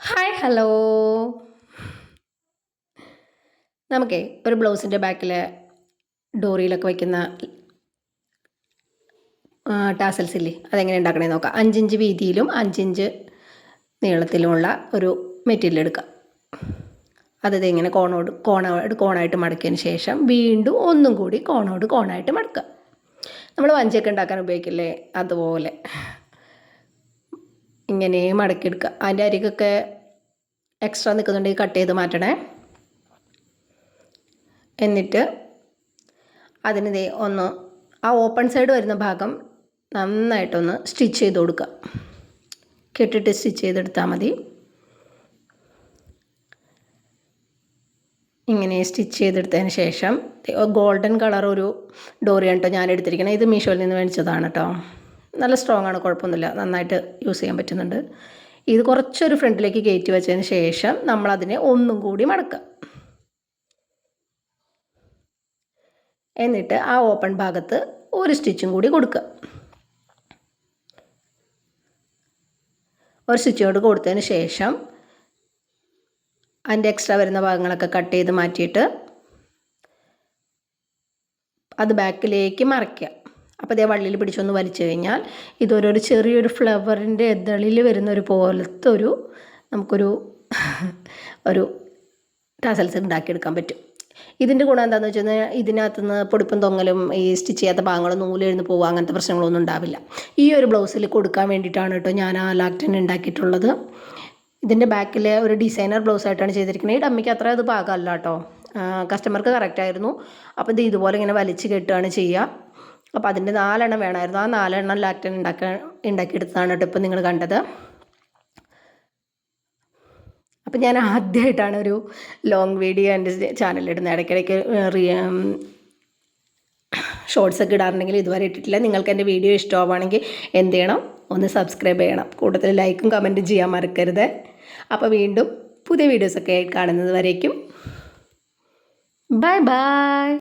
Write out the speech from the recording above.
Hi hello. നമുക്കേ ഒരു ബ്ലൗസിൻ്റെ ബാക്കിൽ ഡോറിയിലൊക്കെ വയ്ക്കുന്ന ടാസൽസ് ഇല്ലേ, അതെങ്ങനെ ഉണ്ടാക്കണേ നോക്കാം. 5 ഇഞ്ച് വീതിയിലും 5 ഇഞ്ച് നീളത്തിലുമുള്ള ഒരു മെറ്റീരിയൽ എടുക്കുക. അത് ഇങ്ങനെ കോണായിട്ട് മടക്കിയതിന് ശേഷം വീണ്ടും ഒന്നും കൂടി കോണായിട്ട് മടക്കുക. നമ്മൾ വഞ്ചിയൊക്കെ ഉണ്ടാക്കാൻ ഉപയോഗിക്കില്ലേ, അതുപോലെ ഇങ്ങനെ മടക്കിയെടുക്കുക. അതിൻ്റെ അരികൊക്കെ എക്സ്ട്രാ നിൽക്കുന്നുണ്ടെങ്കിൽ കട്ട് ചെയ്ത് മാറ്റണേ. എന്നിട്ട് അതിന് ഒന്ന് ആ ഓപ്പൺ സൈഡ് വരുന്ന ഭാഗം നന്നായിട്ടൊന്ന് സ്റ്റിച്ച് ചെയ്ത് കൊടുക്കുക. കെട്ടിട്ട് സ്റ്റിച്ച് ചെയ്തെടുത്താൽ മതി. ഇങ്ങനെ സ്റ്റിച്ച് ചെയ്തെടുത്തതിന് ശേഷം ഗോൾഡൻ കളർ ഒരു ഡോറിയാണ് കേട്ടോ ഞാൻ എടുത്തിരിക്കുന്നത്. ഇത് മീഷോയിൽ നിന്ന് മേടിച്ചതാണ് കേട്ടോ. നല്ല സ്ട്രോങ് ആണ്, കുഴപ്പമൊന്നുമില്ല, നന്നായിട്ട് യൂസ് ചെയ്യാൻ പറ്റുന്നുണ്ട്. ഇത് കുറച്ചൊരു ഫ്രണ്ടിലേക്ക് കയറ്റി വെച്ചതിന് ശേഷം നമ്മളതിനെ ഒന്നും കൂടി മടക്കുക. എന്നിട്ട് ആ ഓപ്പൺ ഭാഗത്ത് ഒരു സ്റ്റിച്ചും കൂടി കൊടുക്കുക. ഒരു സ്റ്റിച്ചോട് കൊടുത്തതിന് ശേഷം അതിൻ്റെ എക്സ്ട്രാ വരുന്ന ഭാഗങ്ങളൊക്കെ കട്ട് ചെയ്ത് മാറ്റിയിട്ട് അത് ബാക്കിലേക്ക് മറയ്ക്കുക. അപ്പോൾ അതേ വള്ളിയിൽ പിടിച്ചൊന്ന് വലിച്ചു കഴിഞ്ഞാൽ ഇതൊരു ചെറിയൊരു ഫ്ലവറിൻ്റെ ഇതളിൽ വരുന്നൊരു പോലത്തെ നമുക്കൊരു ടാസൽസ് ഉണ്ടാക്കിയെടുക്കാൻ പറ്റും. ഇതിൻ്റെ ഗുണം എന്താണെന്ന് വെച്ച് കഴിഞ്ഞാൽ ഇതിനകത്തുനിന്ന് പൊടിപ്പും തൊങ്ങലും ഈ സ്റ്റിച്ച് ചെയ്യാത്ത ഭാഗങ്ങൾ നൂലെഴുന്ന് പോകുക അങ്ങനത്തെ പ്രശ്നങ്ങളൊന്നും ഉണ്ടാവില്ല. ഈ ഒരു ബ്ലൗസിൽ കൊടുക്കാൻ വേണ്ടിയിട്ടാണ് കേട്ടോ ഞാൻ ആ ലാക്ടൻ ഉണ്ടാക്കിയിട്ടുള്ളത്. ഇതിൻ്റെ ബാക്കിൽ ഒരു ഡിസൈനർ ബ്ലൗസായിട്ടാണ് ചെയ്തിരിക്കുന്നത്. ഈ ഡമ്മിക്ക് അത്ര അത് പാകമല്ല കേട്ടോ, കസ്റ്റമർക്ക് കറക്റ്റായിരുന്നു. അപ്പോൾ ഇത് ഇതുപോലെ ഇങ്ങനെ വലിച്ച് കെട്ടുകയാണ് ചെയ്യുക. അപ്പോൾ അതിൻ്റെ 4 എണ്ണം വേണമായിരുന്നു. ആ 4 എണ്ണം ലാക്ടൻ ഉണ്ടാക്കിയെടുത്തതാണ് കേട്ടോ ഇപ്പോൾ നിങ്ങൾ കണ്ടത്. അപ്പം ഞാൻ ആദ്യമായിട്ടാണ് ഒരു ലോങ് വീഡിയോ എൻ്റെ ചാനലിടുന്നത്. ഇടയ്ക്കിടയ്ക്ക് ഷോർട്സൊക്കെ ഇടാറുണ്ടെങ്കിൽ ഇതുവരെ ഇട്ടിട്ടില്ല. നിങ്ങൾക്ക് എൻ്റെ വീഡിയോ ഇഷ്ടമാവുകയാണെങ്കിൽ എന്ത് ചെയ്യണം, ഒന്ന് സബ്സ്ക്രൈബ് ചെയ്യണം. കൂടുതൽ ലൈക്കും കമൻറ്റും ചെയ്യാൻ മറക്കരുത്. അപ്പോൾ വീണ്ടും പുതിയ വീഡിയോസൊക്കെ കാണുന്നത് വരേക്കും ബൈ ബൈ.